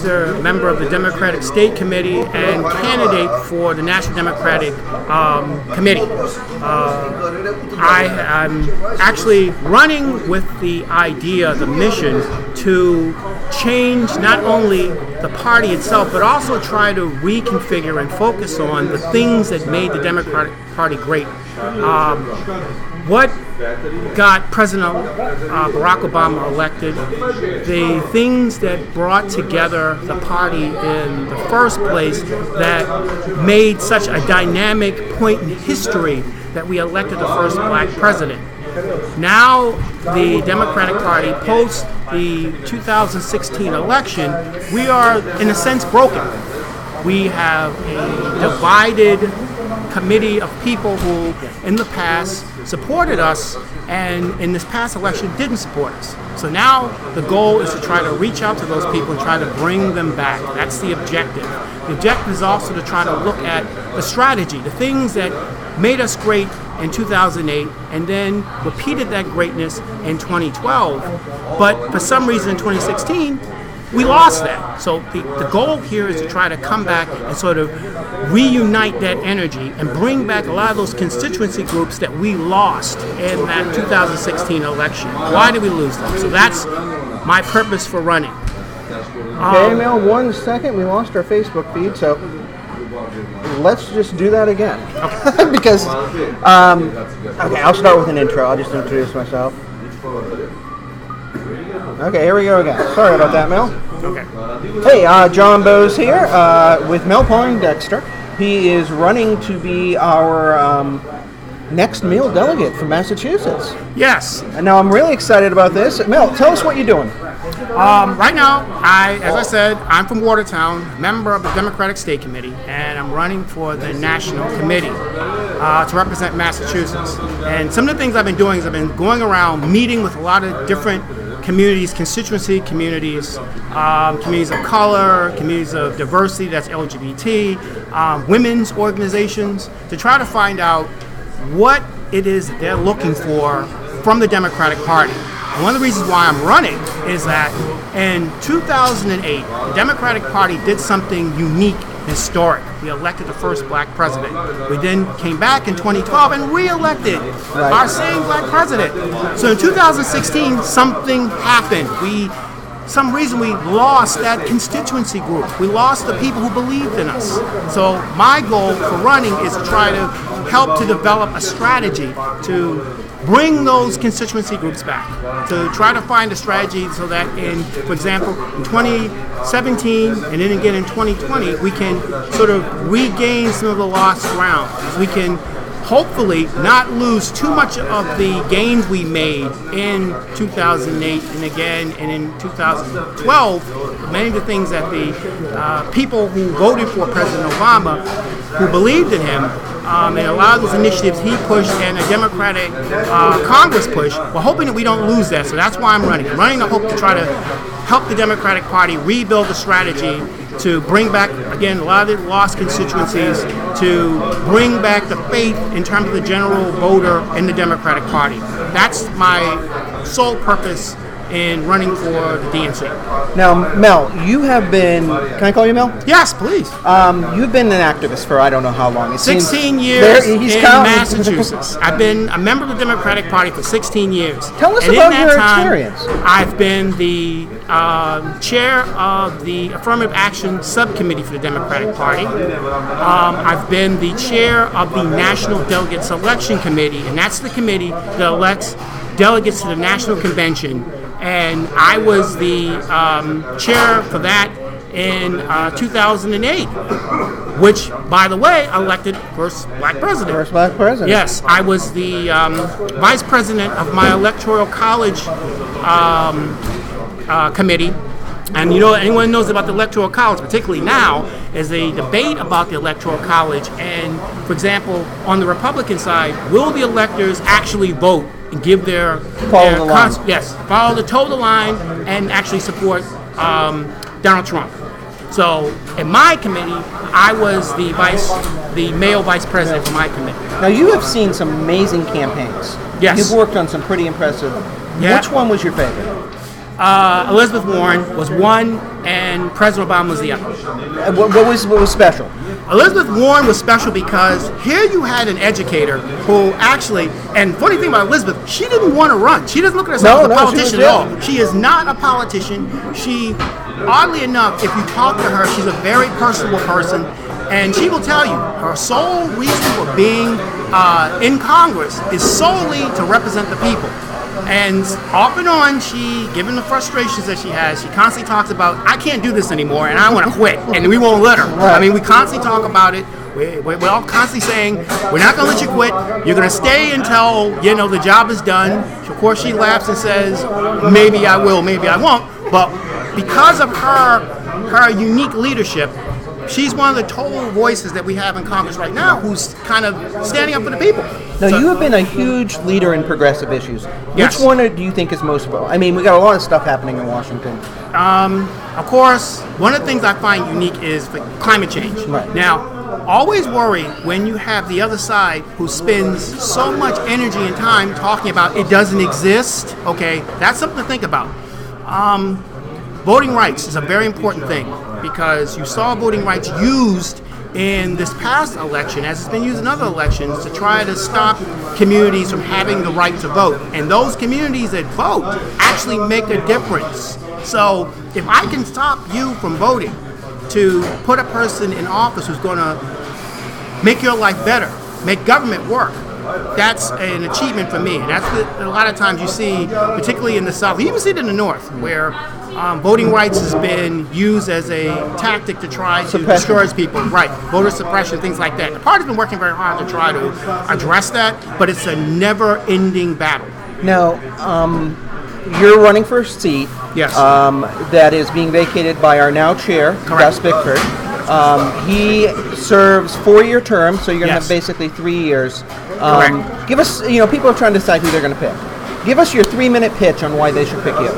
Member of the Democratic State Committee and candidate for the National Democratic Committee. I'm actually running with the idea, the mission, to change not only the party itself, but also try to reconfigure and focus on the things that made the Democratic Party great. What got President Barack Obama elected, the things that brought together the party in the first place that made such a dynamic point in history that we elected the first black president. Now, the Democratic Party, post the 2016 election, we are, in a sense, broken. We have a divided committee of people who, in the past, supported us, and in this past election didn't support us. So now the goal is to try to reach out to those people and try to bring them back. That's the objective. The objective is also to try to look at the strategy, the things that made us great in 2008 and then repeated that greatness in 2012. But for some reason in 2016, we lost that. So the goal here is to try to come back and sort of reunite that energy and bring back a lot of those constituency groups that we lost in that 2016 election. Why did we lose them? So that's my purpose for running. Okay, Mel, 1 second. We lost our Facebook feed, so let's just do that again. Okay. Because, okay, I'll start with an intro. I'll just introduce myself. Okay, here we go again. Sorry about that, Mel. Okay. Hey, John Bose here with Mell Poindexter. He is running to be our next meal delegate from Massachusetts. Yes. And now I'm really excited about this. Mel, tell us what you're doing. Right now, as I said, I'm from Watertown, member of the Democratic State Committee, and I'm running for the National Committee to represent Massachusetts. And some of the things I've been doing is I've been going around meeting with a lot of different communities, constituency communities, communities of color, communities of diversity, that's LGBT, women's organizations, to try to find out what it is that they're looking for from the Democratic Party. And one of the reasons why I'm running is that in 2008, the Democratic Party did something unique, historic. We elected the first black president. We then came back in 2012 and re-elected our same black president. So in 2016, something happened. Some reason we lost that constituency group. We lost the people who believed in us. So my goal for running is to try to help to develop a strategy to bring those constituency groups back, to try to find a strategy so that for example, in 2017 and then again in 2020, we can sort of regain some of the lost ground. We can hopefully not lose too much of the gains we made in 2008 and again and in 2012. Many of the things that the people who voted for President Obama, who believed in him, and a lot of those initiatives he pushed and a Democratic Congress pushed, we're hoping that we don't lose that. So that's why I'm running. I'm running to hope to try to help the Democratic Party rebuild the strategy to bring back, again, a lot of the lost constituencies, to bring back the faith in terms of the general voter in the Democratic Party. That's my sole purpose in running for the DNC. Now, Mel, you have been, can I call you Mel? Yes, please. You've been an activist for I don't know how long. 16 years in Massachusetts. I've been a member of the Democratic Party for 16 years. Tell us about your experience. I've been the chair of the Affirmative Action Subcommittee for the Democratic Party. I've been the chair of the National Delegate Selection Committee, and that's the committee that elects delegates to the National Convention. And I was the chair for that in 2008, which, by the way, elected first black president. First black president. Yes, I was the vice president of my electoral college committee. And you know, anyone who knows about the Electoral College, particularly now, is a debate about the Electoral College. And, for example, on the Republican side, will the electors actually vote and give their follow the line? Yes, toe the line and actually support Donald Trump. So, in my committee, I was the male vice president for my committee. Now, you have seen some amazing campaigns. Yes. You've worked on some pretty impressive. Yeah. Which one was your favorite? Elizabeth Warren was one, and President Obama was the other. What was special? Elizabeth Warren was special because here you had an educator who actually, and funny thing about Elizabeth, she didn't want to run. She doesn't look at herself as a politician at all. She is not a politician. She, oddly enough, if you talk to her, she's a very personable person, and she will tell you her sole reason for being in Congress is solely to represent the people. And off and on, given the frustrations that she has, she constantly talks about, I can't do this anymore, and I want to quit, and we won't let her. Right. I mean, we constantly talk about it. We're all constantly saying, we're not going to let you quit. You're going to stay until, the job is done. Of course, she laughs and says, maybe I will, maybe I won't. But because of her unique leadership, she's one of the total voices that we have in Congress right now who's kind of standing up for the people. Now, you have been a huge leader in progressive issues. Yes. Which one do you think is most I mean, we got a lot of stuff happening in Washington. Of course, one of the things I find unique is the climate change. Right. Now, always worry when you have the other side who spends so much energy and time talking about it doesn't exist. Okay, that's something to think about. Voting rights is a very important thing because you saw voting rights used in this past election, as it's been used in other elections, to try to stop communities from having the right to vote. And those communities that vote actually make a difference. So if I can stop you from voting to put a person in office who's going to make your life better, make government work, that's an achievement for me. That's a lot of times you see, particularly in the South, you even see it in the North, where voting rights has been used as a tactic to try to discourage people. Right, voter suppression, things like that. The party's been working very hard to try to address that, but it's a never-ending battle. Now, you're running for a seat. Yes. That is being vacated by our now chair, Gus Bickford. He serves 4-year terms, so you're going to have basically 3 years. Correct. Give us, people are trying to decide who they're going to pick. Give us your 3-minute pitch on why they should pick you.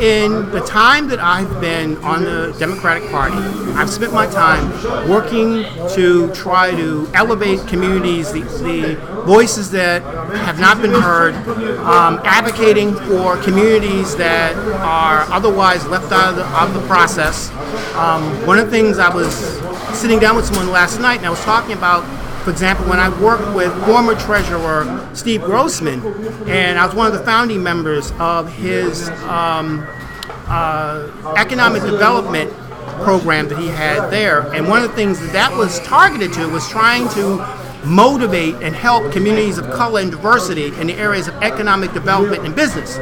In the time that I've been on the Democratic Party, I've spent my time working to try to elevate communities, the voices that have not been heard, advocating for communities that are otherwise left out of the process. One of the things I was sitting down with someone last night and I was talking about, for example, when I worked with former Treasurer Steve Grossman, and I was one of the founding members of his economic development program that he had there. And one of the things that was targeted to was trying to motivate and help communities of color and diversity in the areas of economic development and business.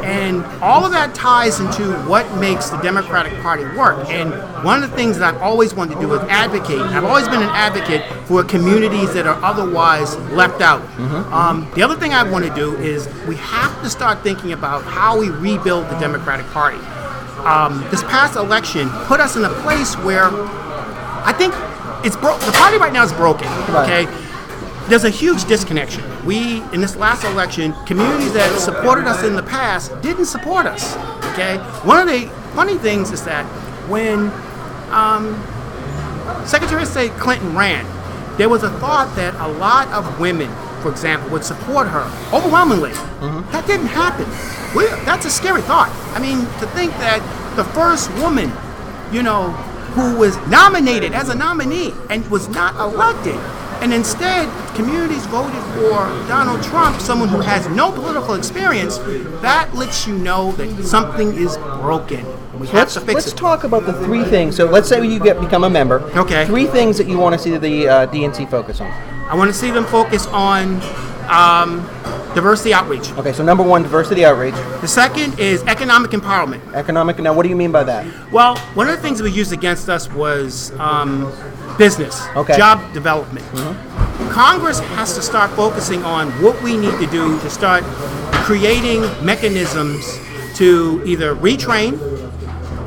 And all of that ties into what makes the Democratic Party work. And one of the things that I've always wanted to do is advocate. I've always been an advocate for communities that are otherwise left out. Mm-hmm. The other thing I want to do is we have to start thinking about how we rebuild the Democratic Party. This past election put us in a place where I think it's the party right now is broken. Okay, there's a huge disconnection. We, in this last election, communities that supported us in the past didn't support us. Okay, one of the funny things is that when Secretary of State Clinton ran, there was a thought that a lot of women, for example, would support her overwhelmingly. Mm-hmm. That didn't happen. That's a scary thought. I mean, to think that the first woman, who was nominated as a nominee and was not elected, and instead communities voted for Donald Trump, someone who has no political experience, that lets you know that something is broken. We have to fix it. Let's talk about the 3 things. So let's say you become a member. Okay. 3 things that you want to see the DNC focus on. I want to see them focus on diversity outreach. Okay, so number 1, diversity outreach. The second is economic empowerment. Now what do you mean by that? Well, one of the things that was used against us was business, job development. Mm-hmm. Congress has to start focusing on what we need to do to start creating mechanisms to either retrain,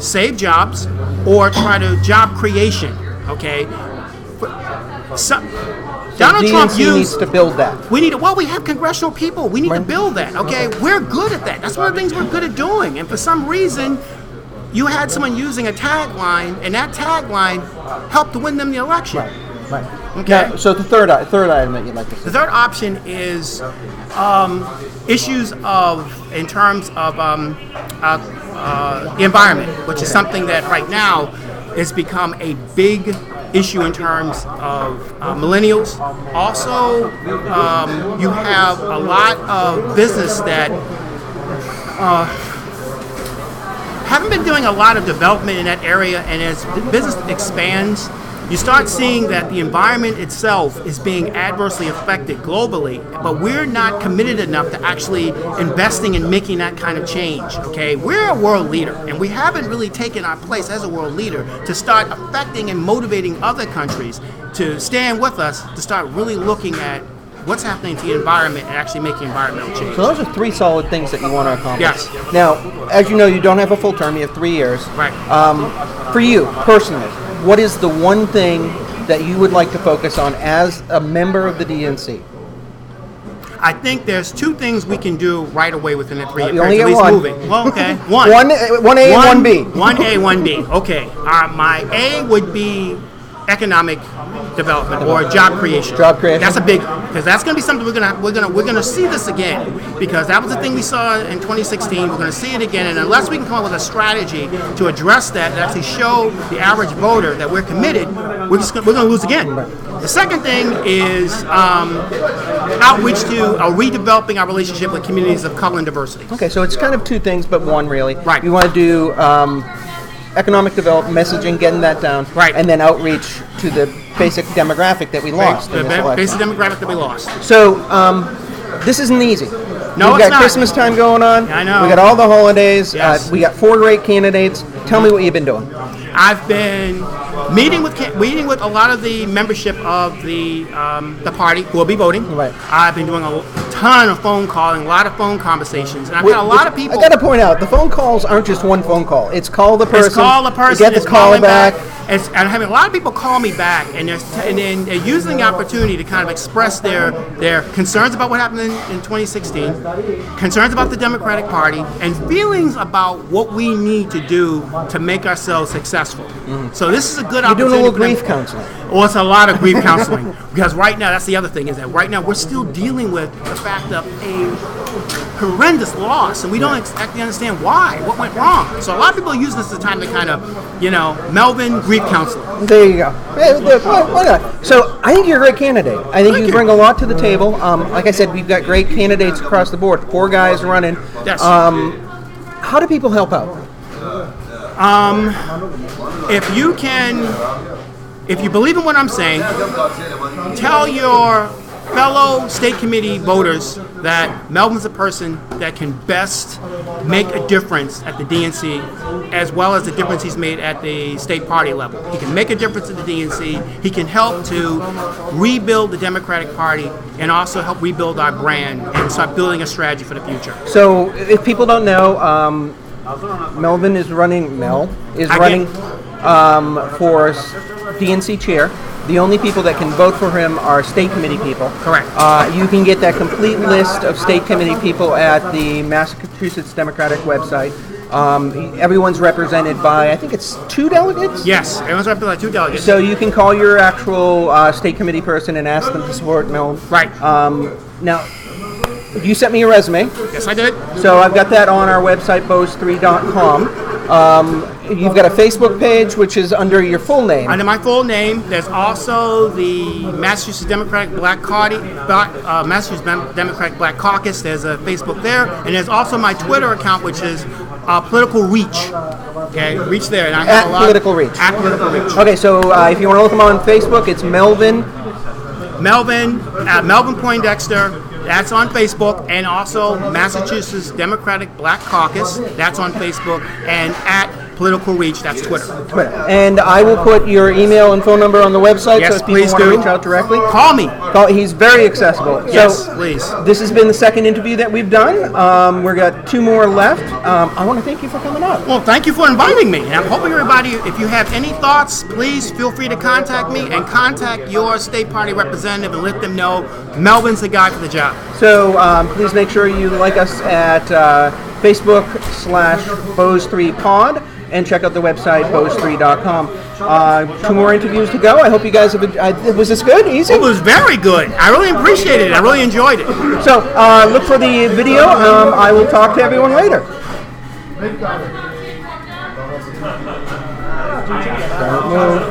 save jobs, or try to job creation. Okay. Donald Trump needs to build that. We have congressional people. We need to build that. Okay, we're good at that. That's one of the things we're good at doing. And for some reason, you had someone using a tagline, and that tagline helped to win them the election. Right. Okay. Now, so the third item that you'd like to see. The third option is issues in terms of the environment, which is something that right now has become a big issue in terms of millennials. Also, you have a lot of business that haven't been doing a lot of development in that area, and as the business expands, you start seeing that the environment itself is being adversely affected globally, but we're not committed enough to actually investing in making that kind of change, okay? We're a world leader, and we haven't really taken our place as a world leader to start affecting and motivating other countries to stand with us, to start really looking at what's happening to the environment and actually making environmental change. So those are three solid things that you want to accomplish. Yes. Now, as you know, you don't have a full term, you have 3 years. Right. For you, personally, what is the one thing that you would like to focus on as a member of the DNC? I think there's two things we can do right away within the 3 year You only period, get at least one. moving. Well, okay. One. 1A and 1B. 1A, 1B. Okay. My A would be economic development or job creation. Job creation. That's a big, because that's going to be something we're going to see this again, because that was the thing we saw in 2016. We're going to see it again, and unless we can come up with a strategy to address that and actually show the average voter that we're committed, we're going to lose again. The second thing is outreach to redeveloping our relationship with communities of color and diversity. Okay, so it's kind of two things, but one really. Right. You want to do economic development, messaging, getting that down, Right. and then outreach to the basic demographic that we lost in The this election. basic demographic that we lost. So, this isn't easy. No, We've it's got not. Christmas time going on. I know. We got all the holidays. Yes. We got 4 great candidates. Tell me what you've been doing. I've been meeting with a lot of the membership of the party who will be voting. Right. I've been doing a ton of phone calling, a lot of phone conversations, and I've had a lot of people. I got to point out, the phone calls aren't just one phone call. It's call the person. It's call the person. You get it's the call calling back. And I'm having a lot of people call me back, and then they're using the opportunity to kind of express their concerns about what happened in 2016, concerns about the Democratic Party, and feelings about what we need to do to make ourselves successful. So this is a good You're doing opportunity. a little for them- grief counseling. Well, it's a lot of grief counseling, because right now, that's the other thing, is that right now we're still dealing with the fact of a horrendous loss, and we don't exactly understand why, what went wrong. So a lot of people use this as a time to kind of, Melvin grief counseling. There you go. Hey, look, why not? So I think you're a great candidate. I think Thank you you. bring a lot to the table. Like I said, we've got great candidates across the board. 4 guys running. Yes. How do people help out? If you believe in what I'm saying, tell your fellow state committee voters that Melvin's a person that can best make a difference at the DNC, as well as the difference he's made at the state party level. He can make a difference at the DNC. He can help to rebuild the Democratic Party and also help rebuild our brand and start building a strategy for the future. So if people don't know, Melvin is running. Mel is running for DNC chair. The only people that can vote for him are state committee people. Correct. You can get that complete list of state committee people at the Massachusetts Democratic website. Everyone's represented by, I think it's 2 delegates? Yes, everyone's represented by 2 delegates. So you can call your actual state committee person and ask them to support Mel. Right. Now, you sent me a resume. Yes, I did. So I've got that on our website, bose3.com. You've got a Facebook page, which is under your full name. Under my full name, there's also the Massachusetts Democratic Black Caucus. There's a Facebook there, and there's also my Twitter account, which is Political Reach. Okay, reach there, and I have At a lot. Political Reach. At Political Reach. Okay, so if you want to look him on Facebook, it's Melvin. Melvin Poindexter. That's on Facebook, and also Massachusetts Democratic Black Caucus. That's on Facebook, and at Political Reach. That's Twitter. And I will put your email and phone number on the website, Yes, so if people please want to do. reach out directly. Call me. He's very accessible. Yes, So, please. this has been the second interview that we've done. We've got 2 more left. I want to thank you for coming up. Well, thank you for inviting me. And I'm hoping everybody, if you have any thoughts, please feel free to contact me and contact your state party representative and let them know Melvin's the guy for the job. So please make sure you like us at Facebook/Bose3Pod. and check out the website, pose3.com. 2 more interviews to go. I hope you guys have. Was this good? Easy? It was very good. I really appreciated it. I really enjoyed it. So look for the video. I will talk to everyone later. Don't move.